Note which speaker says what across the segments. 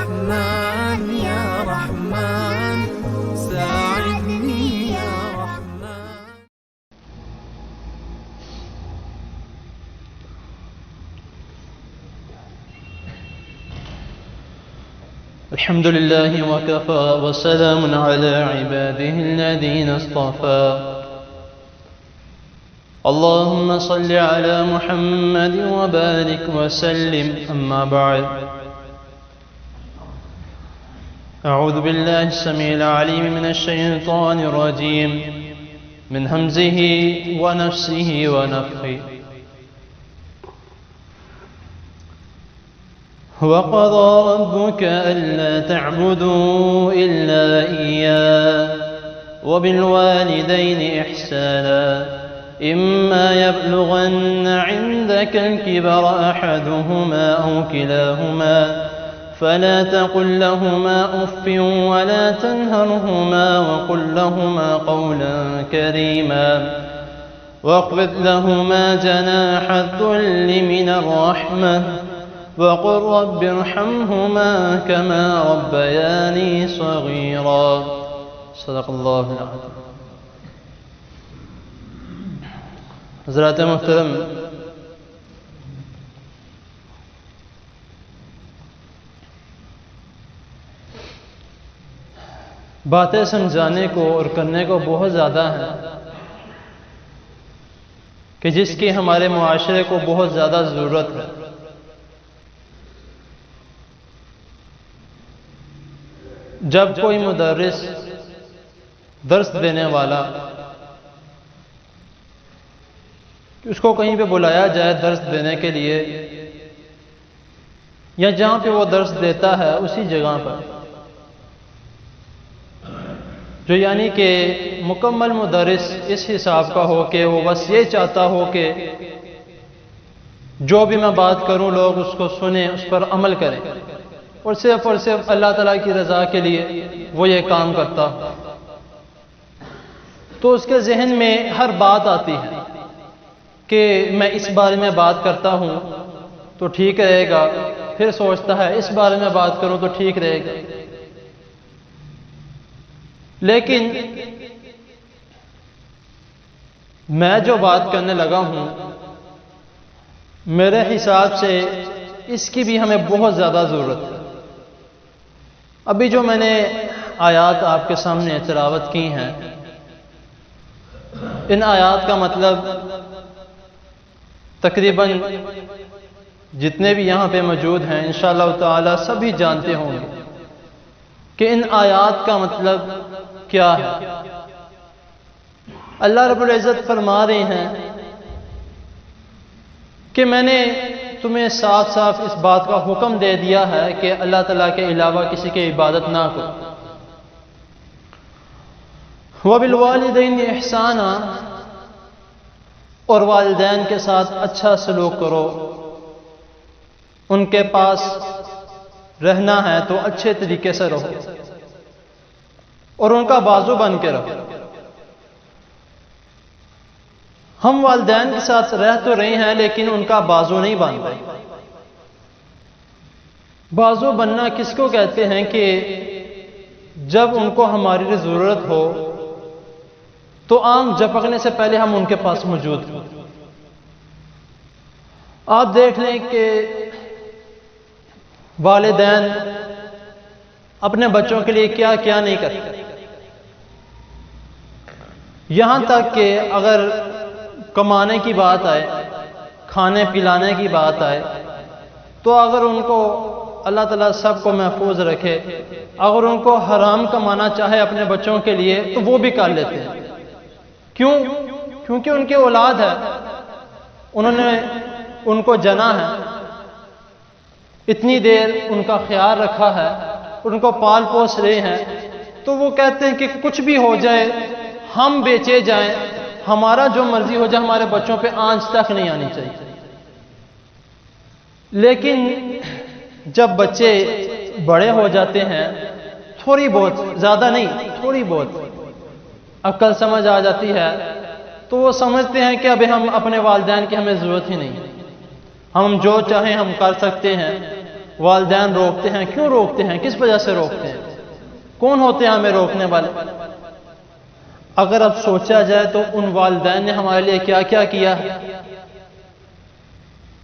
Speaker 1: رحمن يا رحمن ساعدني يا رحمن.
Speaker 2: الحمد لله وكفى وسلام على عباده الذين اصطفى. اللهم صل على محمد وبارك وسلم. أما بعد، أعوذ بالله السميع العليم من الشيطان الرجيم من همزه ونفسه ونفخه. وقضى ربك ألا تعبدوا إلا إياه وبالوالدين إحسانا إما يبلغن عندك الكبر أحدهما أو كلاهما فلا تقل لهما أف ولا تنهرهما وقل لهما قولا كريما واخفض لهما جناح الذل من الرحمة وقل رب ارحمهما كما ربياني صغيرا. صدق اللہ العظیم. حضرات محترم، باتیں سمجھانے کو اور کرنے کو بہت زیادہ ہیں کہ جس کی ہمارے معاشرے کو بہت زیادہ ضرورت ہے. جب کوئی مدرس درس دینے والا اس کو کہیں پہ بلایا جائے درس دینے کے لیے، یا جہاں پہ وہ درس دیتا ہے اسی جگہ پر، جو یعنی کہ مکمل مدرس اس حساب کا ہو کہ وہ بس یہ چاہتا ہو کہ جو بھی میں بات کروں لوگ اس کو سنیں، اس پر عمل کریں، اور صرف اللہ تعالیٰ کی رضا کے لیے وہ یہ کام کرتا، تو اس کے ذہن میں ہر بات آتی ہے کہ میں اس بارے میں بات کرتا ہوں تو ٹھیک رہے گا، پھر سوچتا ہے اس بارے میں بات کروں تو ٹھیک رہے گا. لیکن میں جو بات کرنے لگا ہوں میرے حساب سے اس کی بھی ہمیں بہت زیادہ ضرورت ہے. ابھی جو میں نے آیات آپ کے سامنے تلاوت کی ہیں، ان آیات کا مطلب تقریباً جتنے بھی یہاں پہ موجود ہیں انشاءاللہ تعالی سبھی جانتے ہوں گے کہ ان آیات کا مطلب کیا ہے. اللہ رب العزت فرما رہے ہیں کہ میں نے تمہیں صاف صاف اس بات کا حکم دے دیا ہے کہ اللہ تعالیٰ کے علاوہ کسی کی عبادت نہ کرو. وَبِالْوَالِدَيْنِ إِحْسَانًا، اور والدین کے ساتھ اچھا سلوک کرو. ان کے پاس رہنا ہے تو اچھے طریقے سے رہو اور ان کا بازو بن کے رہو. ہم والدین کے ساتھ رہ تو رہے ہیں لیکن ان کا بازو نہیں بن رہے. بازو بننا کس کو کہتے ہیں کہ جب ان کو ہماری ضرورت ہو تو آنکھ جھپکنے سے پہلے ہم ان کے پاس موجود ہیں. آپ دیکھ لیں کہ والدین اپنے بچوں کے لیے کیا کیا نہیں کرتے. یہاں تک کہ اگر کمانے کی بات آئے، کھانے پلانے کی بات آئے، تو اگر ان کو اللہ تعالیٰ سب کو محفوظ رکھے، اگر ان کو حرام کمانا چاہے اپنے بچوں کے لیے تو وہ بھی کر لیتے ہیں. کیوں؟ کیونکہ ان کی اولاد ہے، انہوں نے ان کو جنا ہے، اتنی دیر ان کا خیال رکھا ہے، ان کو پال پوس رہے ہیں، تو وہ کہتے ہیں کہ کچھ بھی ہو جائے، ہم بیچے جائیں، ہمارا جو مرضی ہو جائے، ہمارے بچوں پہ آنچ تک نہیں آنی چاہیے. لیکن جب بچے بڑے ہو جاتے ہیں، تھوڑی بہت، زیادہ نہیں، تھوڑی بہت عقل سمجھ آ جاتی ہے، تو وہ سمجھتے ہیں کہ ابھی ہم اپنے والدین کی ہمیں ضرورت ہی نہیں، ہم جو چاہیں ہم کر سکتے ہیں، والدین روکتے ہیں، کیوں روکتے ہیں، کس وجہ سے روکتے ہیں، کون ہوتے ہیں ہمیں روکنے والے؟ اگر اب سوچا جائے تو ان والدین نے ہمارے لیے کیا کیا کیا ہے،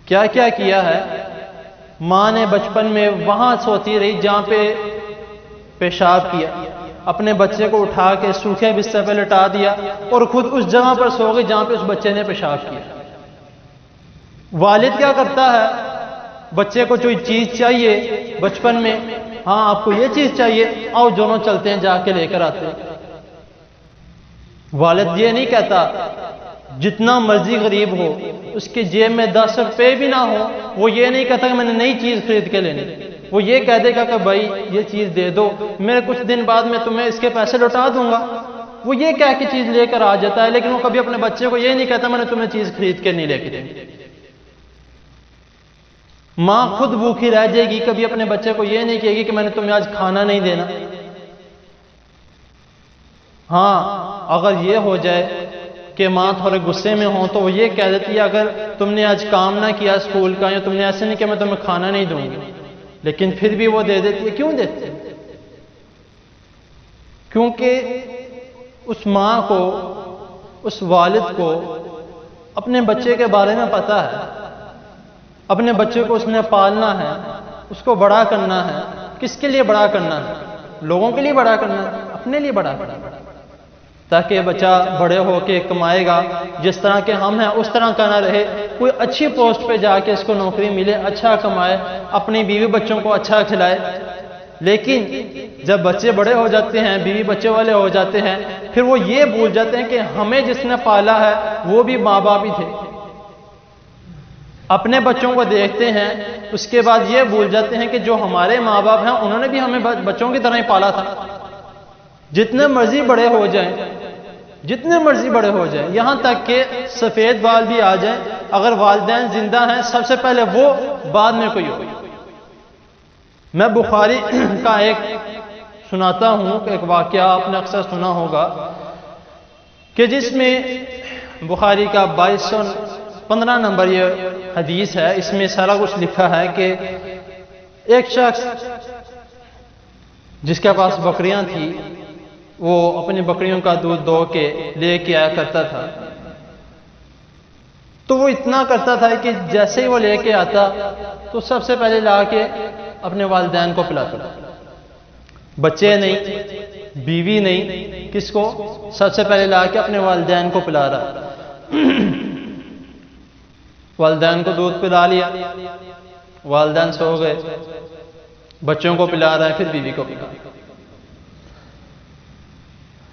Speaker 2: کیا کیا کیا ہے۔ ماں نے بچپن میں وہاں سوتی رہی جہاں پہ پیشاب کیا، اپنے بچے کو اٹھا کے سوکھے بستر پہ لٹا دیا اور خود اس جگہ پر سو گئی جہاں پہ اس بچے نے پیشاب کیا۔ والد کیا کرتا ہے، بچے کو کوئی چیز چاہیے بچپن میں، ہاں آپ کو یہ چیز چاہیے، آؤ دونوں چلتے ہیں، جا کے لے کر آتے ہیں۔ والد یہ نہیں کہتا جتنا مرضی غریب ہو، اس کے جیب میں 10 روپے بھی نہ ہو، وہ یہ نہیں کہتا کہ میں نے نئی چیز خرید کے لینی، وہ یہ کہہ دے گا کہ بھائی یہ چیز دے دو، میرے کچھ دن بعد میں تمہیں اس کے پیسے لوٹا دوں گا، وہ یہ کہہ کے چیز لے کر آ جاتا ہے، لیکن وہ کبھی اپنے بچے کو یہ نہیں کہتا میں نے تمہیں چیز خرید کے نہیں لے کے دینی۔ ماں خود بھوکی رہ جائے گی، کبھی اپنے بچے کو یہ نہیں کہے گی کہ میں نے تمہیں آج کھانا نہیں دینا۔ ہاں اگر یہ ہو جائے کہ ماں تھوڑے غصے میں ہوں تو وہ یہ کہہ دیتی ہے اگر تم نے آج کام نہ کیا اسکول کا، یا تم نے ایسے نہیں کہ میں تمہیں کھانا نہیں دوں گی، لیکن پھر بھی وہ دے دیتی ہے۔ کیوں دیتی ہے؟ کیونکہ اس ماں کو، اس والد کو اپنے بچے کے بارے میں پتہ ہے، اپنے بچے کو اس نے پالنا ہے، اس کو بڑا کرنا ہے۔ کس کے لیے بڑا کرنا ہے؟ لوگوں کے لیے بڑا کرنا ہے، اپنے لیے بڑا کرنا ہے، تاکہ بچہ بڑے ہو کے کمائے گا، جس طرح کے ہم ہیں اس طرح کا نہ رہے، کوئی اچھی پوسٹ پہ جا کے اس کو نوکری ملے، اچھا کمائے، اپنی بیوی بچوں کو اچھا کھلائے۔ لیکن جب بچے بڑے ہو جاتے ہیں، بیوی بچے والے ہو جاتے ہیں، پھر وہ یہ بھول جاتے ہیں کہ ہمیں جس نے پالا ہے وہ بھی ماں باپ ہی تھے۔ اپنے بچوں کو دیکھتے ہیں، اس کے بعد یہ بھول جاتے ہیں کہ جو ہمارے ماں باپ ہیں انہوں نے بھی ہمیں بچوں کی طرح ہی پالا تھا۔ جتنے مرضی بڑے ہو جائیں، جتنے مرضی بڑے ہو جائیں، یہاں تک کہ سفید بال بھی آ جائیں، اگر والدین زندہ ہیں سب سے پہلے وہ، بعد میں کوئی ہو۔ میں بخاری کا ایک سناتا ہوں کہ ایک واقعہ آپ نے اکثر سنا ہوگا کہ جس میں بخاری کا 2215 نمبر یہ حدیث ہے، اس میں سارا کچھ لکھا ہے کہ ایک شخص جس کے پاس بکریاں تھیں، وہ اپنی بکریوں کا دودھ دو کے لے کے آیا کرتا تھا، تو وہ اتنا کرتا تھا کہ جیسے ہی وہ لے کے آتا تو سب سے پہلے لا کے اپنے والدین کو پلاتا تھا، بچے نہیں، بیوی نہیں، کس کو؟ سب سے پہلے لا کے اپنے والدین کو پلا رہا۔ والدین کو دودھ پلا لیا، والدین سو گئے، بچوں کو پلا رہا ہے، پھر بیوی کو پلا رہا ہے۔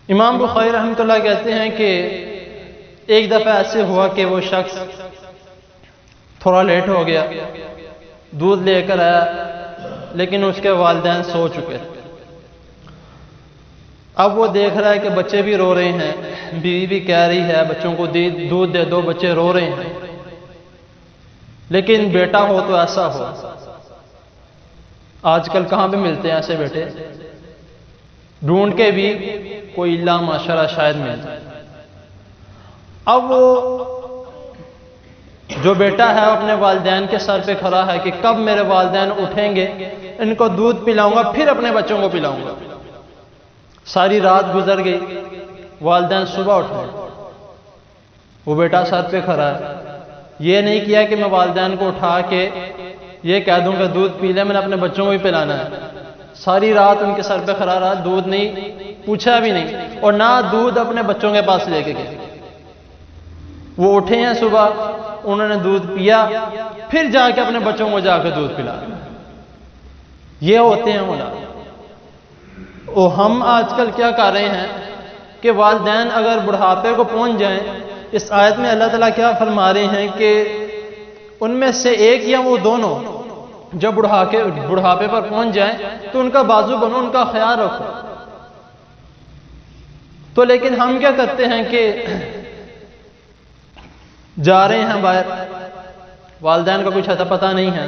Speaker 2: امام بخاری رحمۃ اللہ کہتے ہیں کہ ایک دفعہ ایسے ہوا کہ وہ شخص تھوڑا لیٹ ہو گیا، دودھ لے کر آیا لیکن اس کے والدین سو چکے۔ اب وہ دیکھ رہا ہے کہ بچے بھی رو رہے ہیں، بیوی بھی کہہ رہی ہے بچوں کو دودھ دے دو، بچے رو رہے ہیں، لیکن بیٹا ہو تو ایسا ہو۔ آج کل کہاں پہ ملتے ہیں ایسے بیٹے؟ ڈھونڈ کے بھی کوئی اللہ ماشاءاللہ شاید مل جائے۔ اب وہ جو بیٹا ہے اپنے والدین کے سر پہ کھڑا ہے کہ کب میرے والدین اٹھیں گے، ان کو دودھ پلاؤں گا، پھر اپنے بچوں کو پلاؤں گا۔ ساری رات گزر گئی، والدین صبح اٹھے، وہ بیٹا سر پہ کھڑا ہے۔ یہ نہیں کیا کہ میں والدین کو اٹھا کے یہ کہہ دوں کہ دودھ پی لے، میں نے اپنے بچوں کو بھی پلانا ہے۔ ساری رات ان کے سر پہ کھڑا رہا، دودھ نہیں، پوچھا بھی نہیں، اور نہ دودھ اپنے بچوں کے پاس لے کے گئے۔ وہ اٹھے ہیں صبح، انہوں نے دودھ پیا، پھر جا کے اپنے بچوں کو جا کے دودھ پلا۔ یہ ہوتے ہیں اولاد۔ اور ہم آج کل کیا کر رہے ہیں کہ والدین اگر بڑھاپے کو پہنچ جائیں، اس آیت میں اللہ تعالیٰ کیا فرما رہے ہیں کہ ان میں سے ایک یا وہ دونوں جب بڑھاپے پر پہنچ جائیں تو ان کا بازو بنو، ان کا خیال رکھو۔ تو لیکن ہم کیا کرتے ہیں کہ جا رہے ہیں باہر، والدین کا کچھ پتہ نہیں ہے،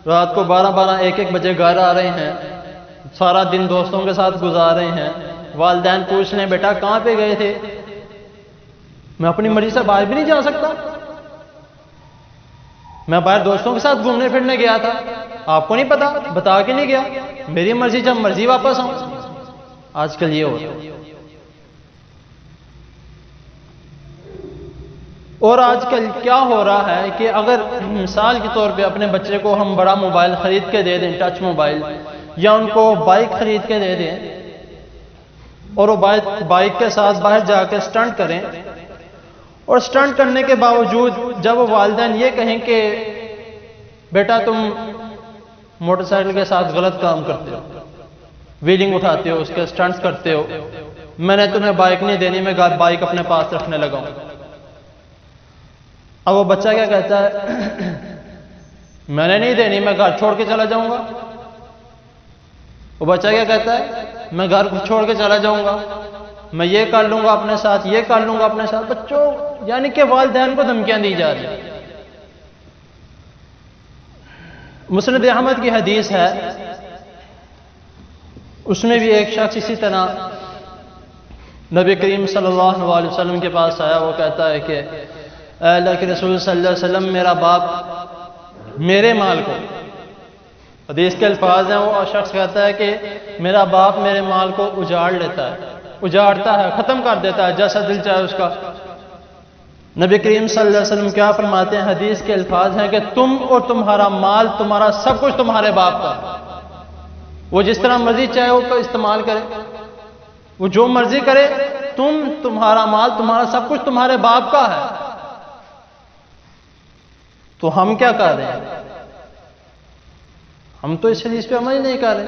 Speaker 2: رات کو 12 1 بجے گھر آ رہے ہیں، سارا دن دوستوں کے ساتھ گزار رہے ہیں، والدین پوچھ لیں بیٹا کہاں پہ گئے تھے؟ میں اپنی مرضی سے باہر بھی نہیں جا سکتا، میں باہر دوستوں کے ساتھ گھومنے پھرنے گیا تھا، آپ کو نہیں پتا، بتا کے نہیں گیا، میری مرضی، جب مرضی واپس آؤں۔ آج کل یہ ہوتا ہے۔ اور آج کل کیا ہو رہا ہے کہ اگر مثال کے طور پہ اپنے بچے کو ہم بڑا موبائل خرید کے دے دیں، ٹچ موبائل، یا ان کو بائک خرید کے دے دیں، اور وہ بائک کے ساتھ باہر جا کے سٹنٹ کریں، اور سٹنٹ کرنے کے باوجود جب وہ والدین یہ کہیں کہ بیٹا تم موٹر سائیکل کے ساتھ غلط کام کرتے ہو، ویلنگ اٹھاتے ہو، اس کے سٹنٹس کرتے ہو، میں نے تمہیں بائک نہیں دینی، میں بائک اپنے پاس رکھنے لگا ہوں۔ اب وہ بچہ کیا کہتا ہے؟ میں نے نہیں دینی، میں گھر چھوڑ کے چلا جاؤں گا۔ وہ بچہ کیا کہتا ہے؟ میں گھر چھوڑ کے چلا جاؤں گا، میں یہ کر لوں گا اپنے ساتھ، یہ کر لوں گا اپنے ساتھ۔ بچوں یعنی کہ والدین کو دھمکیاں دی جا رہی ہیں۔ مسند احمد کی حدیث ہے، اس میں بھی ایک شخص اسی طرح نبی کریم صلی اللہ علیہ وسلم کے پاس آیا، وہ کہتا ہے کہ اے اللہ کے رسول صلی اللہ علیہ وسلم، میرا باپ میرے مال کو، حدیث کے الفاظ ہیں، وہ شخص کہتا ہے کہ میرا باپ میرے مال کو اجاڑ لیتا ہے، اجاڑتا ہے، ختم کر دیتا ہے، جیسا دل چاہے اس کا۔ نبی کریم صلی اللہ علیہ وسلم کیا فرماتے ہیں؟ حدیث کے الفاظ ہیں کہ تم اور تمہارا مال، تمہارا سب کچھ تمہارے باپ کا، وہ جس طرح مرضی چاہے وہ تو استعمال کرے، وہ جو مرضی کرے، تمہارا مال، تمہارا سب کچھ تمہارے باپ کا ہے۔ تو ہم کیا کر رہے ہیں؟ ہم تو اس حدیث پہ عمل نہیں کر رہے۔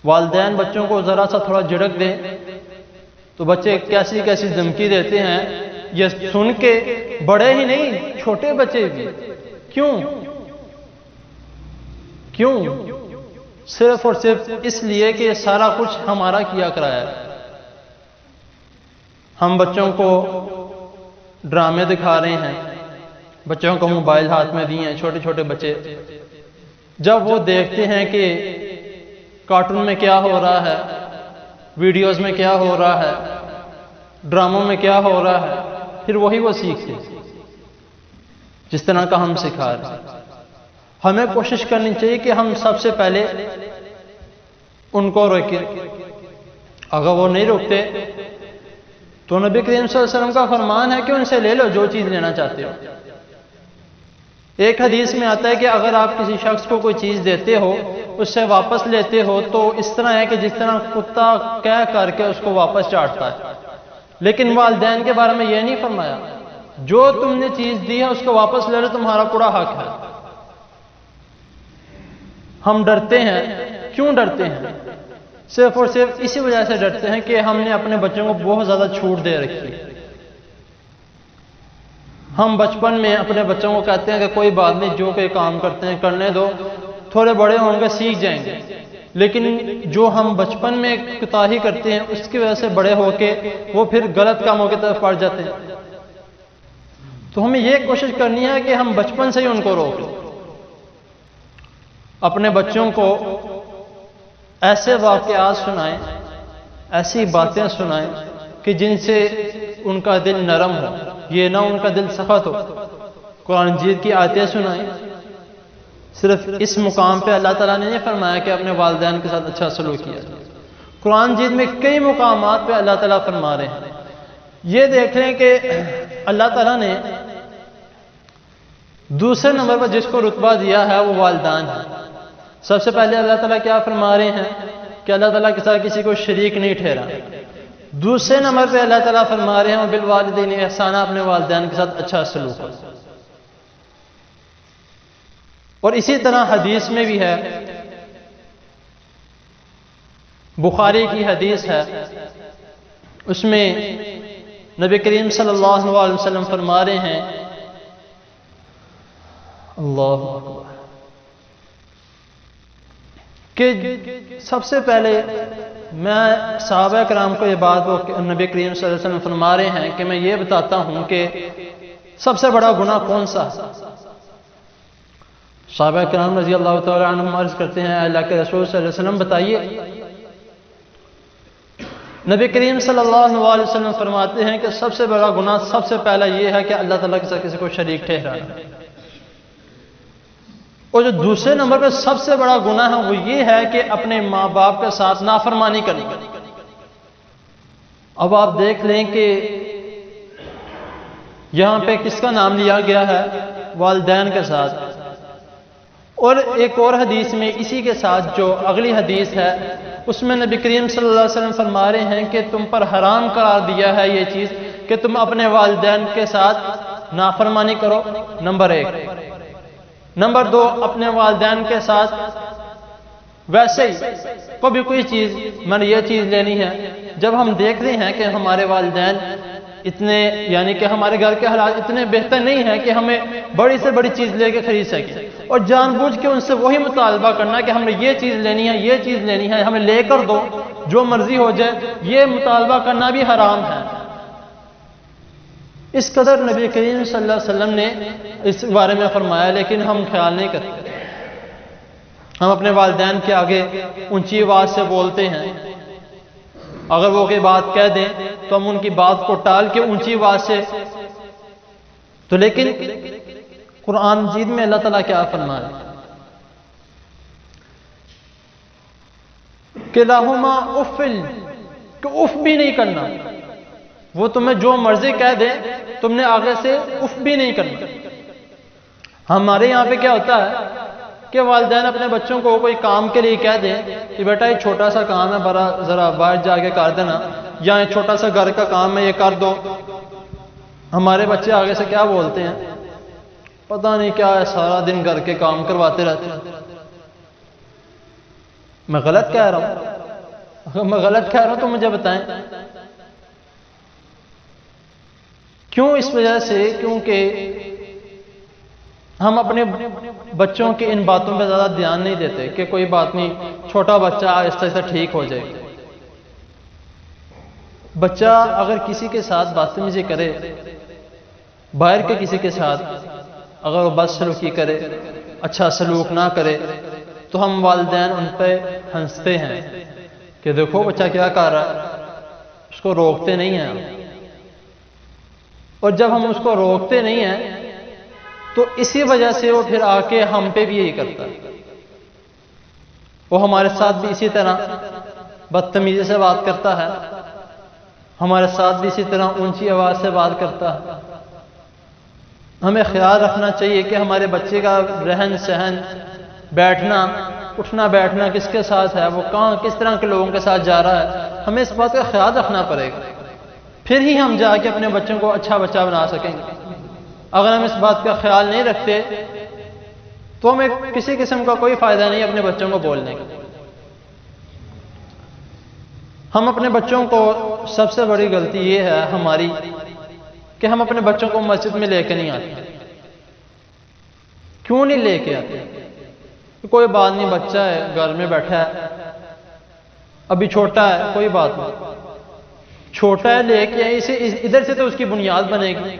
Speaker 2: والدین بچوں کو ذرا سا تھوڑا جھڑک دیں تو بچے کیسی کیسی دھمکی دیتے ہیں، یہ سن کے بڑے ہی نہیں، چھوٹے بچے بھی۔ کیوں؟ صرف اور صرف اس لیے کہ یہ سارا کچھ ہمارا کیا کرایا ہے۔ ہم بچوں کو ڈرامے دکھا رہے ہیں، بچوں کو موبائل ہاتھ میں دیے ہیں، چھوٹے چھوٹے بچے جب وہ دیکھتے ہیں کہ کارٹون میں کیا ہو رہا ہے، ویڈیوز میں کیا ہو رہا ہے، ڈراموں میں کیا ہو رہا ہے، پھر وہی وہ سیکھتے جس طرح کا ہم سکھا رہے ہیں۔ ہمیں کوشش کرنی چاہیے کہ ہم سب سے پہلے ان کو روکیں۔ اگر وہ نہیں روکتے تو نبی کریم صلی اللہ علیہ وسلم کا فرمان ہے کہ ان سے لے لو جو چیز لینا چاہتے ہو۔ ایک حدیث میں آتا ہے کہ اگر آپ کسی شخص کو کوئی چیز دیتے ہو، اس سے واپس لیتے ہو، تو اس طرح ہے کہ جس طرح کتا کہہ کر کے اس کو واپس چاٹتا ہے۔ لیکن والدین کے بارے میں یہ نہیں فرمایا، جو تم نے چیز دی ہے اس کو واپس لے لو، تمہارا پورا حق ہے۔ ہم ڈرتے ہیں، کیوں ڈرتے ہیں؟ صرف اور صرف اسی وجہ سے ڈرتے ہیں کہ ہم نے اپنے بچوں کو بہت زیادہ چھوٹ دے رکھی ہے۔ ہم بچپن میں اپنے بچوں کو کہتے ہیں کہ کوئی بات نہیں، جو کوئی کام کرتے ہیں کرنے دو، تھوڑے بڑے ہوں گے سیکھ جائیں گے۔ لیکن جو ہم بچپن میں کوتاہی کرتے ہیں اس کی وجہ سے بڑے ہو کے وہ پھر غلط کاموں کی طرف پڑ جاتے ہیں۔ تو ہمیں یہ کوشش کرنی ہے کہ ہم بچپن سے ہی ان کو روک لیں، اپنے بچوں کو ایسے واقعات سنائیں، ایسی باتیں سنائیں کہ جن سے ان کا دل نرم ہو، یہ نہ ان کا دل سخت ہو۔ قرآن مجید کی آیتیں سنائیں۔ صرف اس مقام پہ اللہ تعالیٰ نے نہیں فرمایا کہ اپنے والدین کے ساتھ اچھا سلوک کیا۔ قرآن مجید میں کئی مقامات پہ اللہ تعالیٰ فرما رہے ہیں۔ یہ دیکھ لیں کہ اللہ تعالیٰ نے دوسرے نمبر پر جس کو رتبہ دیا ہے وہ والدین ہے۔ سب سے پہلے اللہ تعالیٰ کیا فرما رہے ہیں کہ اللہ تعالیٰ کے ساتھ کسی کو شریک نہیں ٹھہرا۔ دوسرے نمبر پہ اللہ تعالیٰ فرما رہے ہیں بالوالدین احسانہ، اپنے والدین کے ساتھ اچھا سلوک کرو۔ اور اسی طرح حدیث میں بھی ہے، بخاری کی حدیث ہے، اس میں نبی کریم صلی اللہ علیہ وسلم فرما رہے ہیں، اللہ اکبر، کہ سب سے پہلے میں صحابہ کرام کو یہ بات نبی کریم صلی اللہ علیہ وسلم فرما رہے ہیں کہ میں یہ بتاتا ہوں کہ سب سے بڑا گناہ کون سا ہے۔ صحابہ کرام رضی اللہ تعالی عنہم عرض کرتے ہیں، اللہ کے رسول صلی اللہ علیہ وسلم بتائیے۔ نبی کریم صلی اللہ علیہ وسلم فرماتے ہیں کہ سب سے بڑا گناہ سب سے پہلا یہ ہے کہ اللہ تعالیٰ کے ساتھ کسی کو شریک ٹھہرانا۔ اور جو دوسرے نمبر پہ سب سے بڑا گناہ ہے وہ یہ ہے کہ اپنے ماں باپ کے ساتھ نافرمانی کرنی۔ اب آپ دیکھ لیں کہ یہاں پہ کس کا نام لیا گیا ہے؟ والدین کے ساتھ۔ اور ایک اور حدیث میں اسی کے ساتھ جو اگلی حدیث ہے اس میں نبی کریم صلی اللہ علیہ وسلم فرما رہے ہیں کہ تم پر حرام قرار دیا ہے یہ چیز کہ تم اپنے والدین کے ساتھ نافرمانی کرو، نمبر 1۔ نمبر 2، اپنے والدین کے ساتھ ویسے ہی کبھی کوئی چیز میں نے یہ چیز لینی ہے، جب ہم دیکھ رہے ہیں کہ ہمارے والدین اتنے یعنی کہ ہمارے گھر کے حالات اتنے بہتر نہیں ہیں کہ ہمیں بڑی سے بڑی چیز لے کے خرید سکیں، اور جان بوجھ کے ان سے وہی مطالبہ کرنا کہ ہم نے یہ چیز لینی ہے، یہ چیز لینی ہے، ہمیں لے کر دو، جو مرضی ہو جائے، یہ مطالبہ کرنا بھی حرام ہے۔ اس قدر نبی کریم صلی اللہ علیہ وسلم نے اس بارے میں فرمایا، لیکن ہم خیال نہیں کرتے۔ ہم اپنے والدین کے آگے اونچی آواز سے بولتے ہیں، اگر وہ کوئی بات کہہ دیں تو ہم ان کی بات کو ٹال کے اونچی آواز سے تو لیکن قرآن مجید میں اللہ تعالیٰ کیا فرمایا کہ لہما افل، کہ اف بھی نہیں کرنا، وہ تمہیں جو مرضی کہہ دیں تم نے آگے سے اف بھی نہیں کرنا۔ ہمارے یہاں پہ کیا ہوتا ہے کہ والدین اپنے بچوں کو کوئی کام کے لیے کہہ دیں کہ بیٹا یہ چھوٹا سا کام ہے، ذرا باہر جا کے کر دینا، یا یہ چھوٹا سا گھر کا کام ہے یہ کر دو۔ ہمارے بچے آگے سے کیا بولتے ہیں؟ پتہ نہیں کیا ہے، سارا دن گھر کے کام کرواتے رہتے ہیں۔ میں غلط کہہ رہا ہوں؟ اگر میں غلط کہہ رہا ہوں تو مجھے بتائیں کیوں؟ اس وجہ سے کیونکہ ہم اپنے بچوں کی ان باتوں پہ زیادہ دھیان نہیں دیتے کہ کوئی بات نہیں، چھوٹا بچہ آہستہ آہستہ ٹھیک ہو جائے۔ بچہ اگر کسی کے ساتھ بدتمیزی کرے، باہر کے کسی کے ساتھ اگر وہ بد سلوکی کرے، اچھا سلوک نہ کرے، تو ہم والدین ان پہ ہنستے ہیں کہ دیکھو بچہ کیا کر رہا ہے، اس کو روکتے نہیں ہیں۔ اور جب ہم اس کو روکتے نہیں ہیں تو اسی وجہ سے وہ پھر آ کے ہم پہ بھی یہی کرتا ہے، وہ ہمارے ساتھ بھی اسی طرح بدتمیزی سے بات کرتا ہے، ہمارے ساتھ بھی اسی طرح اونچی آواز سے بات کرتا ہے۔ ہمیں خیال رکھنا چاہیے کہ ہمارے بچے کا رہن سہن، بیٹھنا اٹھنا بیٹھنا کس کے ساتھ ہے، وہ کہاں کس طرح کے لوگوں کے ساتھ جا رہا ہے، ہمیں اس بات کا خیال رکھنا پڑے گا، پھر ہی ہم جا کے اپنے بچوں کو اچھا بچہ بنا سکیں گے۔ اگر ہم اس بات کا خیال نہیں رکھتے تو ہمیں کسی قسم کا کوئی فائدہ نہیں اپنے بچوں کو بولنے کا۔ ہم اپنے بچوں کو سب سے بڑی غلطی یہ ہے ہماری کہ ہم اپنے بچوں کو مسجد میں لے کے نہیں آتے۔ کیوں نہیں لے کے آتے؟ کوئی بات نہیں، بچہ ہے گھر میں بیٹھا ہے، ابھی چھوٹا ہے، کوئی بات نہیں، چھوٹا ہے لے کے اسے ادھر سے تو اس کی بنیاد بنے گی۔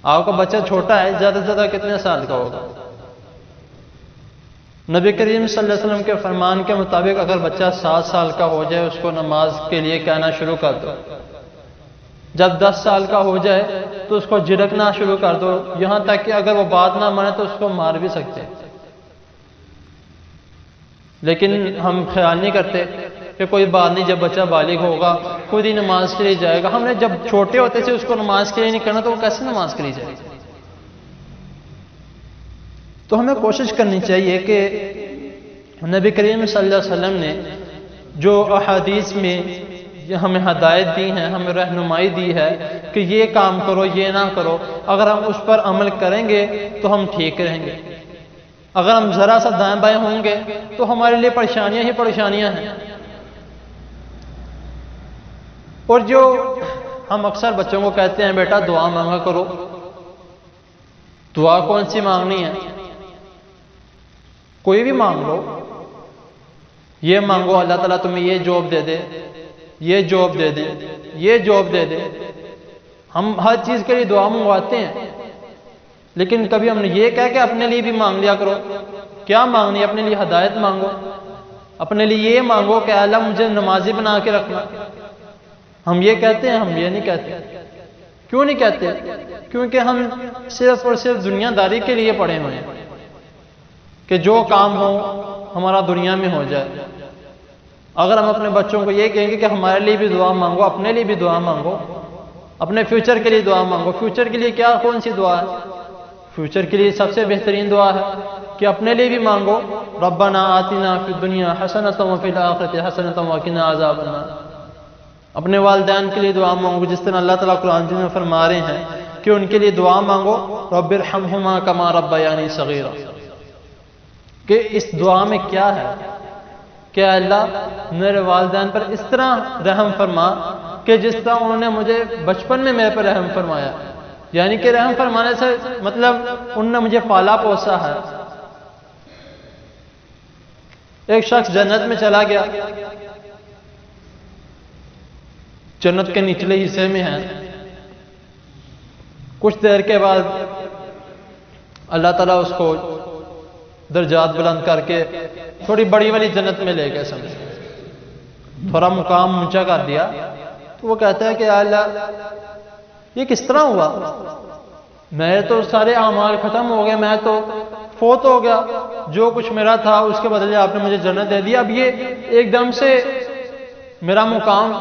Speaker 2: آپ کا بچہ چھوٹا ہے، زیادہ سے زیادہ کتنے سال کا ہوگا؟ نبی کریم صلی اللہ علیہ وسلم کے فرمان کے مطابق اگر بچہ 7 سال کا ہو جائے اس کو نماز کے لیے کہنا شروع کر دو، جب 10 سال کا ہو جائے تو اس کو جھڑکنا شروع کر دو، یہاں تک کہ اگر وہ بات نہ مانے تو اس کو مار بھی سکتے۔ لیکن ہم خیال نہیں کرتے کہ کوئی بات نہیں، جب بچہ بالغ ہوگا خود ہی نماز کے لیے جائے گا۔ ہم نے جب چھوٹے ہوتے سے اس کو نماز کے لیے نہیں کرنا تو وہ کیسے نماز کے لیے جائے گا؟ تو ہمیں کوشش کرنی چاہیے کہ نبی کریم صلی اللہ علیہ وسلم نے جو احادیث میں ہمیں ہدایت دی ہیں، ہمیں رہنمائی دی ہے کہ یہ کام کرو یہ نہ کرو، اگر ہم اس پر عمل کریں گے تو ہم ٹھیک رہیں گے۔ اگر ہم ذرا سا دائیں بائیں ہوں گے تو ہمارے لیے پریشانیاں ہی پریشانیاں ہیں۔ اور جو ہم اکثر بچوں کو کہتے ہیں بیٹا دعا مانگا کرو، دعا کون سی مانگنی ہے؟ کوئی بھی مانگ لو، یہ مانگو اللہ تعالیٰ تمہیں یہ جاب دے دے، یہ جاب دے دے، یہ جاب دے دے۔ ہم ہر چیز کے لیے دعا منگواتے ہیں، لیکن کبھی ہم نے یہ کہہ کہ اپنے لیے بھی مانگ لیا کرو۔ کیا مانگنی؟ اپنے لیے ہدایت مانگو، اپنے لیے یہ مانگو کہ اللہ مجھے نمازی بنا کے رکھنا۔ ہم یہ کہتے ہیں؟ ہم یہ نہیں کہتے۔ کیوں نہیں کہتے؟ کیونکہ ہم صرف اور صرف دنیا داری کے لیے پڑے ہوئے ہیں۔ کہ جو کام ہو ہمارا دنیا میں ہو جائے۔ اگر ہم اپنے بچوں کو یہ کہیں گے کہ ہمارے لیے بھی دعا مانگو، اپنے لیے بھی دعا مانگو، اپنے فیوچر کے لیے دعا مانگو، فیوچر کے لیے کیا کون سی دعا ہے؟ فیوچر کے لیے سب سے بہترین دعا ہے کہ اپنے لیے بھی مانگو، ربنا آتنا فی الدنیا حسنۃ وفی الآخرۃ حسنۃ وقنا عذاب النار۔ اپنے والدین کے لیے دعا مانگو، جس طرح اللہ تعالیٰ قرآن میں فرما رہے ہیں کہ ان کے لیے دعا مانگو، رب ارحمہما کما ربیانی صغیرا۔ کہ اس دعا میں کیا ہے کہ اللہ میرے والدین پر اس طرح رحم فرما کہ جس طرح انہوں نے مجھے بچپن میں میرے پر رحم فرمایا۔ یعنی کہ رحم فرمانے سے مطلب انہوں نے مجھے پالا پوسا ہے۔ ایک شخص جنت میں چلا گیا، جنت کے نچلے حصے میں ہے، کچھ دیر کے بعد اللہ تعالیٰ اس کو درجات بلند کر کے تھوڑی بڑی والی جنت میں لے گئے، سمجھ تھوڑا مقام اونچا کر دیا۔ تو وہ کہتا ہے کہ اللہ یہ کس طرح ہوا؟ میرے تو سارے اعمال ختم ہو گئے، میں تو فوت ہو گیا، جو کچھ میرا تھا اس کے بدلے آپ نے مجھے جنت دے دیا، اب یہ ایک دم سے میرا مقام۔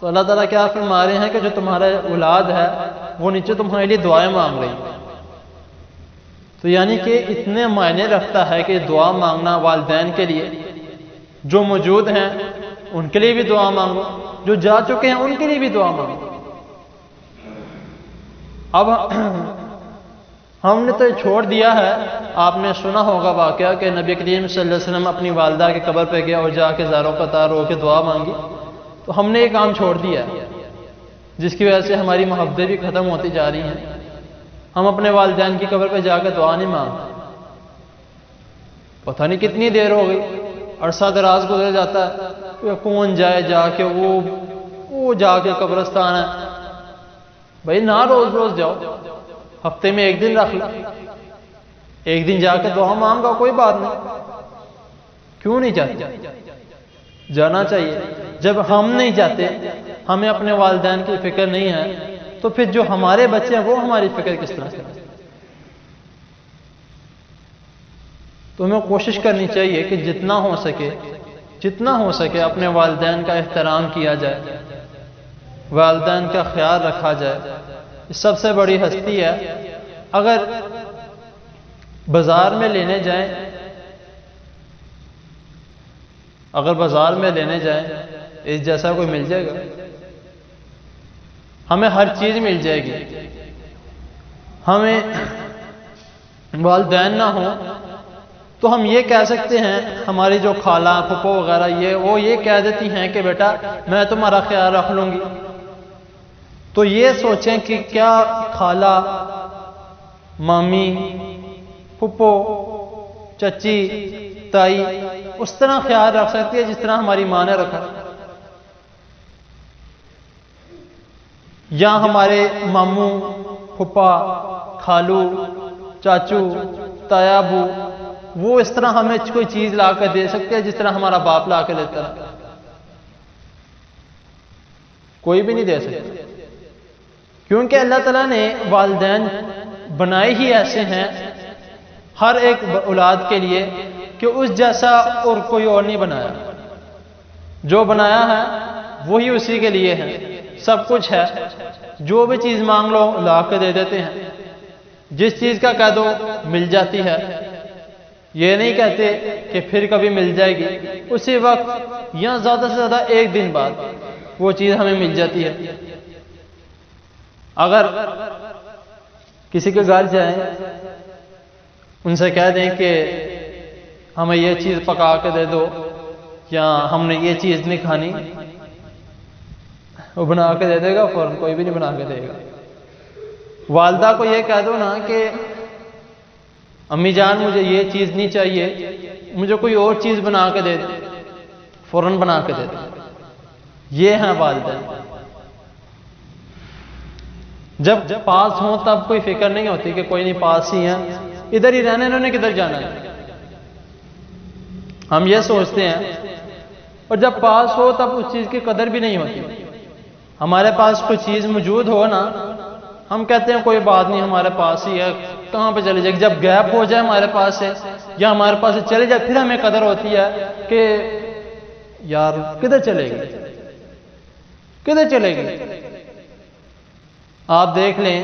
Speaker 2: تو اللہ تعالیٰ کیا فرما رہے ہیں کہ جو تمہارا اولاد ہے وہ نیچے تمہارے لیے دعائیں مانگ رہی ہیں۔ تو یعنی کہ اتنے معنی رکھتا ہے کہ دعا مانگنا والدین کے لیے، جو موجود ہیں ان کے لیے بھی دعا مانگو، جو جا چکے ہیں ان کے لیے بھی دعا مانگو۔ اب ہم نے تو چھوڑ دیا ہے، آپ نے سنا ہوگا واقعہ کہ نبی کریم صلی اللہ علیہ وسلم اپنی والدہ کی قبر پہ گیا اور جا کے زاروں قطار رو کے دعا مانگی، تو ہم نے یہ کام چھوڑ دیا ہے، جس کی وجہ سے ہماری محبتیں بھی ختم ہوتی جا رہی ہیں۔ ہم اپنے والدین کی قبر پہ جا کے دعا نہیں مانگتے، پتہ نہیں کتنی دیر ہو گئی، عرصہ دراز گزر جاتا ہے، کہ کون جائے جا کے وہ جا کے قبرستان ہے۔ بھائی نہ روز روز جاؤ، ہفتے میں ایک دن رکھ لو، ایک دن جا کے دعا مانگا، کوئی بات نہیں، کیوں نہیں جاتے؟ جانا چاہیے۔ جب ہم نہیں جاتے، ہمیں اپنے والدین کی فکر نہیں ہے، تو پھر جو ہمارے بچے ہیں وہ ہماری فکر کس طرح کریں؟ تو ہمیں کوشش کرنی چاہیے کہ جتنا ہو سکے اپنے والدین کا احترام کیا جائے، والدین کا خیال رکھا جائے۔ سب سے بڑی ہستی ہے، اگر بازار میں لینے جائیں اس جیسا کوئی مل جائے گا؟ ہمیں ہر چیز مل جائے گی، ہمیں والدین نہ ہوں تو ہم یہ کہہ سکتے ہیں، ہماری جو خالہ پھپھو وغیرہ وہ یہ کہہ دیتی ہیں کہ بیٹا میں تمہارا خیال رکھ لوں گی۔ تو یہ سوچیں کہ کیا خالہ، مامی، پھپھو، چچی، تائی اس طرح خیال رکھ سکتی ہے جس طرح ہماری ماں نے رکھا؟ یا ہمارے ماموں، پھپھا، خالو، چاچو، تایا ابو وہ اس طرح ہمیں کوئی چیز لا کر دے سکتے ہیں جس طرح ہمارا باپ لا کے دیتا ہے؟ کوئی بھی نہیں دے سکتا، کیونکہ اللہ تعالیٰ نے والدین بنائے ہی ایسے ہیں ہر ایک اولاد کے لیے کہ اس جیسا اور کوئی اور نہیں بنایا۔ جو بنایا ہے وہی اسی کے لیے ہے، سب کچھ ہے، جو بھی چیز مانگ لو لا کے دے دیتے ہیں، جس چیز کا کہہ دو مل جاتی ہے، یہ نہیں کہتے کہ پھر کبھی مل جائے گی، اسی وقت یا زیادہ سے زیادہ ایک دن بعد وہ چیز ہمیں مل جاتی ہے۔ اگر کسی کے گھر جائیں، ان سے کہہ دیں کہ ہمیں یہ چیز پکا کے دے دو یا ہم نے یہ چیز نہیں کھانی، وہ بنا کے دے دے گا فوراً؟ کوئی بھی نہیں بنا کے دے گا۔ والدہ کو یہ کہہ دو نا کہ امی جان مجھے یہ چیز نہیں چاہیے، مجھے کوئی اور چیز بنا کے دے دو، فوراً بنا کے دے دو۔ یہ ہیں والدہ۔ جب پاس ہوں تب کوئی فکر نہیں ہوتی کہ کوئی نہیں پاس ہی ہیں، ادھر ہی رہنا، انہوں نے کدھر جانا ہے، ہم یہ سوچتے ہیں۔ اور جب پاس ہو تب اس چیز کی قدر بھی نہیں ہوتی۔ ہمارے پاس کوئی چیز موجود ہو نا، ہم کہتے ہیں کوئی بات نہیں ہمارے پاس ہی ہے، کہاں پہ چلے جائے گی، جب گیپ ہو جائے ہمارے پاس سے یا ہمارے پاس سے چلے جائے پھر ہمیں قدر ہوتی ہے کہ یار کدھر چلے گی، کدھر چلے گی۔ آپ دیکھ لیں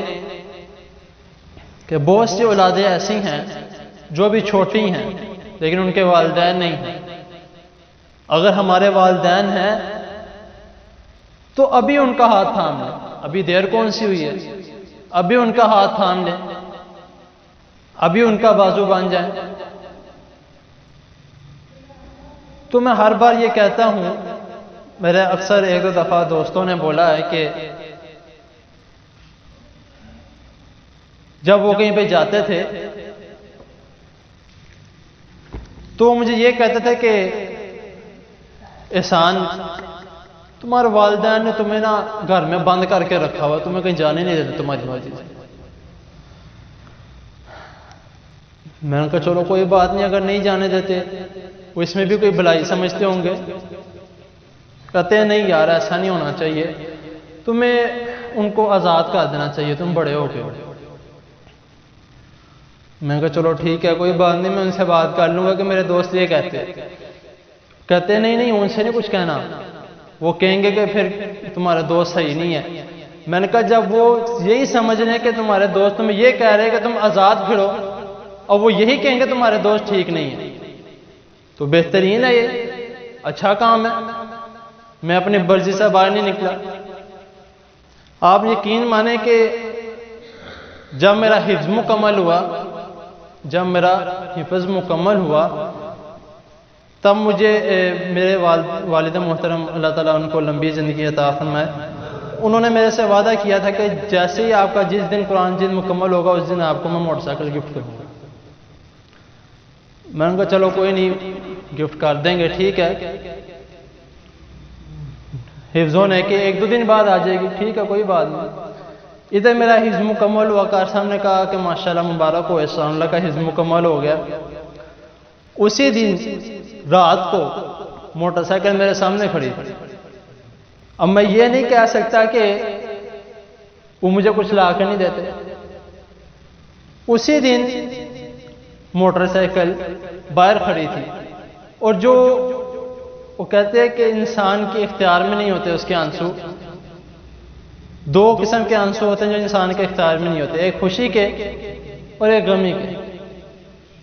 Speaker 2: کہ بہت سی اولادیں ایسی ہیں جو بھی چھوٹی ہیں لیکن ان کے والدین نہیں ہیں۔ اگر ہمارے والدین ہیں تو ابھی ان کا ہاتھ تھام لیں، ابھی دیر کون سی ہوئی ہے، ابھی ان کا ہاتھ تھام لیں، ابھی ان کا بازو بن جائیں۔ تو میں ہر بار یہ کہتا ہوں، میرے اکثر ایک دو دفعہ دوستوں نے بولا ہے کہ جب وہ کہیں پہ جاتے تھے تو مجھے یہ کہتے تھے کہ احسان تمہارے والدین نے تمہیں نا گھر میں بند کر کے رکھا ہوا، تمہیں کہیں جانے نہیں دیتے تمہاری مرضی سے۔ میں نے کہا چلو کوئی بات نہیں، اگر نہیں جانے دیتے وہ اس میں بھی کوئی بھلائی سمجھتے ہوں گے۔ کہتے ہیں نہیں یار ایسا نہیں ہونا چاہیے، تمہیں ان کو آزاد کر دینا چاہیے، تم بڑے ہو گئے۔ میں نے کہا چلو ٹھیک ہے کوئی بات نہیں، میں ان سے بات کر لوں گا کہ میرے دوست یہ کہتے نہیں نہیں ان سے نہیں کچھ کہنا، وہ کہیں گے کہ پھر تمہارا دوست صحیح نہیں ہے۔ میں نے کہا جب وہ یہی سمجھ لیں کہ تمہارے دوست تمہیں یہ کہہ رہے کہ تم آزاد پھرو اور وہ یہی کہیں گے تمہارے دوست ٹھیک نہیں ہے تو بہترین ہے، یہ اچھا کام ہے، میں اپنی مرضی سے باہر نہیں نکلا۔ آپ یقین مانیں کہ جب میرا حفظ مکمل ہوا تب مجھے میرے والد محترم اللہ تعالیٰ ان کو لمبی زندگی عطا فرمائے، انہوں نے میرے سے وعدہ کیا تھا کہ جیسے ہی آپ کا جس دن قرآن جلد مکمل ہوگا اس دن آپ کو میں موٹر سائیکل گفٹ کروں گا۔ میں نے کہا چلو کوئی نہیں گفٹ کر دیں گے، ٹھیک ہے، حفظ ہونے کے ایک دو دن بعد آ جائے گی، ٹھیک ہے کوئی بات نہیں۔ ادھر میرا حفظ مکمل ہوا، کار صاحب نے کہا کہ ماشاءاللہ مبارک ہو، احسان اللہ کا حفظ مکمل ہو گیا۔ اسی دن رات کو موٹر سائیکل میرے سامنے کھڑی تھی۔ اب میں یہ نہیں کہہ سکتا کہ وہ مجھے کچھ لا کے نہیں دیتے، اسی دن موٹر سائیکل باہر کھڑی تھی، اور جو وہ کہتے ہیں کہ انسان کے اختیار میں نہیں ہوتے اس کے آنسو، دو قسم کے آنسو ہوتے ہیں جو انسان کے اختیار میں نہیں ہوتے، ایک خوشی کے اور ایک غمی کے،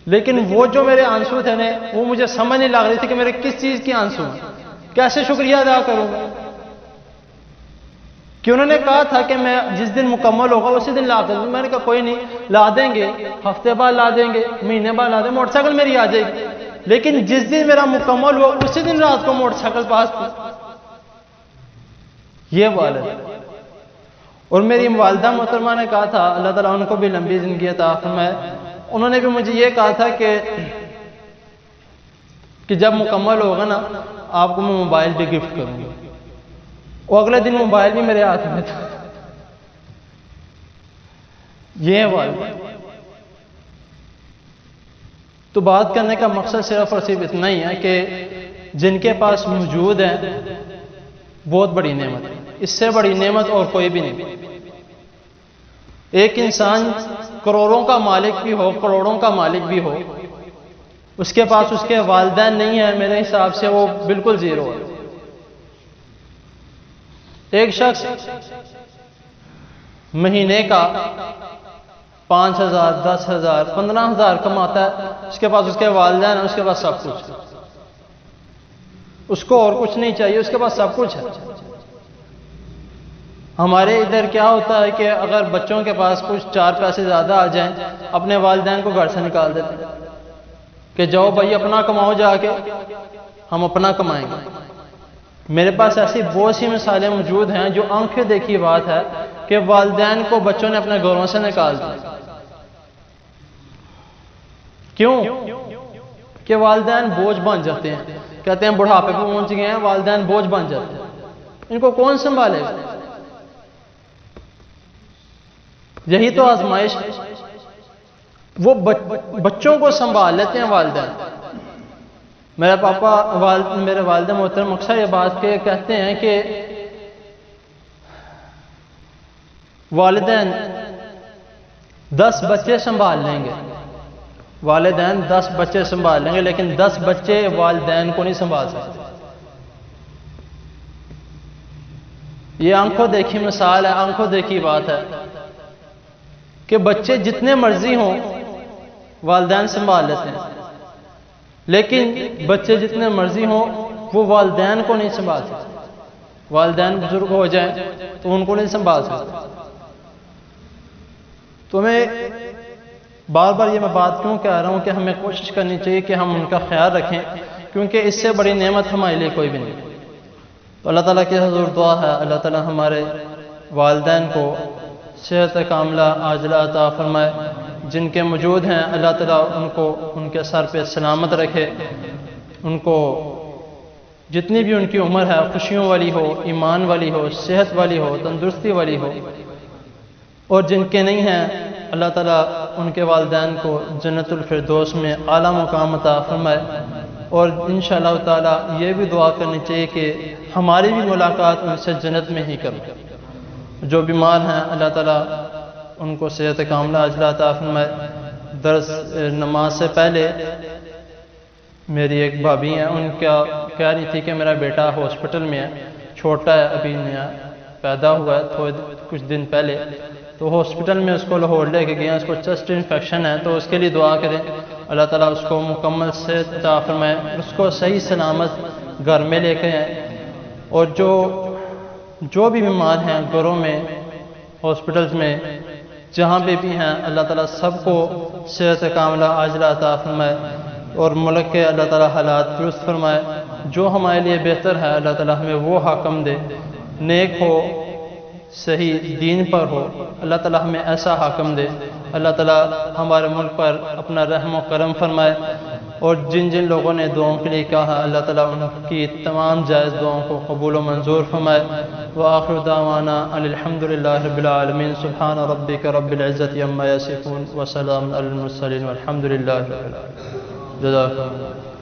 Speaker 2: لیکن وہ جو میرے آنسو تھے نا وہ مجھے سمجھ نہیں لگ رہی تھی کہ میرے کس چیز کے آنسو ہیں، کیسے شکریہ ادا کروں گا، کہ انہوں نے کہا تھا کہ میں جس دن مکمل ہوگا اسی دن لا دیں گے۔ میں نے کہا کوئی نہیں لا دیں گے، ہفتے بعد لا دیں گے، مہینے بعد لا دیں گے، موٹر سائیکل میری آ جائے گی، لیکن جس دن میرا مکمل ہوا اسی دن رات کو موٹر سائیکل پاس تھی۔ یہ والد اور میری والدہ محترمہ نے کہا تھا اللہ تعالیٰ ان کو بھی لمبی زندگی عطا فرمائے، انہوں نے بھی مجھے یہ کہا تھا کہ جب مکمل ہوگا نا آپ کو میں موبائل بھی گفٹ کروں گا، اور اگلے دن موبائل بھی میرے ہاتھ میں تھا۔ یہ والد تو بات کرنے کا مقصد صرف اور صرف اتنا ہی ہے کہ جن کے پاس موجود ہے بہت بڑی نعمت ہے، اس سے بڑی نعمت اور کوئی بھی نہیں۔ ایک انسان کروڑوں کا مالک بھی ہو، کروڑوں کا مالک بھی ہو، اس کے پاس اس کے والدین نہیں ہیں، میرے حساب سے وہ بالکل زیرو ہے۔ ایک شخص مہینے کا 5,000 10,000 15,000 کماتا ہے، اس کے پاس اس کے والدین ہیں، اس کے پاس سب کچھ ہے، اس کو اور کچھ نہیں چاہیے، اس کے پاس سب کچھ ہے۔ ہمارے ادھر کیا ہوتا ہے کہ اگر بچوں کے پاس کچھ 4 پیسے زیادہ آ جائیں اپنے والدین کو گھر سے نکال دیتے ہیں کہ جاؤ بھائی اپنا کماؤ، جا کے ہم اپنا کمائیں گے۔ میرے پاس ایسی بہت سی مثالیں موجود ہیں جو آنکھیں دیکھی بات ہے کہ والدین کو بچوں نے اپنے گھروں سے نکال دیا۔ کیوں؟ کہ والدین بوجھ بن جاتے ہیں، کہتے ہیں بڑھاپے پہ پہنچ گئے ہیں، والدین بوجھ بن جاتے ہیں، ان کو کون سنبھالے گا؟ یہی تو آزمائش ہے، وہ بچوں کو سنبھال لیتے ہیں والدین۔ میرے والد محترم اکثر یہ بات کہتے ہیں کہ والدین 10 بچے سنبھال لیں گے والدین 10 بچے سنبھال لیں گے لیکن 10 بچے والدین کو نہیں سنبھال سکتے. یہ آنکھوں دیکھی مثال ہے، آنکھوں دیکھی بات ہے کہ بچے جتنے مرضی ہوں والدین سنبھال لیتے ہیں، لیکن بچے جتنے مرضی ہوں وہ والدین کو نہیں سنبھال سکتے. والدین بزرگ ہو جائیں تو ان کو نہیں سنبھال سکتے. تو میں بار بار یہ میں بات کیوں کہہ رہا ہوں کہ ہمیں کوشش کرنی چاہیے کہ ہم ان کا خیال رکھیں، کیونکہ اس سے بڑی نعمت ہمارے لیے کوئی بھی نہیں. تو اللہ تعالیٰ کی حضور دعا ہے اللہ تعالیٰ ہمارے والدین کو صحت کاملہ عاجلہ عطا فرمائے. جن کے موجود ہیں اللہ تعالیٰ ان کو ان کے سر پہ سلامت رکھے، ان کو جتنی بھی ان کی عمر ہے خوشیوں والی ہو، ایمان والی ہو، صحت والی ہو، تندرستی والی ہو. اور جن کے نہیں ہیں اللہ تعالیٰ ان کے والدین کو جنت الفردوس میں اعلیٰ مقام عطا فرمائے. اور انشاءاللہ تعالیٰ یہ بھی دعا کرنی چاہیے کہ ہماری بھی ملاقات ان سے جنت میں ہی کرو. جو بیمار ہیں اللہ تعالیٰ ان کو صحت کاملہ عاجلہ عطا فرمائے. درس نماز سے پہلے میری ایک بھابھی ہیں، ان کا کہہ رہی تھی کہ میرا بیٹا ہاسپٹل میں ہے، چھوٹا ہے، ابھی نیا پیدا ہوا ہے کچھ دن پہلے. تو ہاسپٹل میں اس کو لاہور لے کے گئے ہیں، اس کو چیسٹ انفیکشن ہے، تو اس کے لیے دعا کریں اللہ تعالیٰ اس کو مکمل صحت عطا فرمائے، اس کو صحیح سلامت گھر میں لے کے آئیں. اور جو بھی بیمار ہیں گھروں میں، ہاسپٹلز میں، جہاں پہ بھی ہیں اللہ تعالیٰ سب کو صحت کاملہ عاجلہ عطا فرمائے. اور ملک کے اللہ تعالیٰ حالات درست فرمائے. جو ہمارے لیے بہتر ہے اللہ تعالیٰ ہمیں وہ حاکم دے، نیک ہو، صحیح دین پر ہو. اللہ تعالیٰ ہمیں ایسا حاکم دے. اللہ تعالیٰ ہمارے ملک پر اپنا رحم و کرم فرمائے. اور جن جن لوگوں نے دعاؤں کے لیے کہا اللہ تعالیٰ ان کی تمام جائز دعاؤں کو قبول و منظور فرمائے. وآخر دعوانا الحمد للہ رب العالمین. سبحان ربک رب العزت عما یصفون وسلام علی المرسلین والحمد للہ رب العالمین. جزاک اللہ.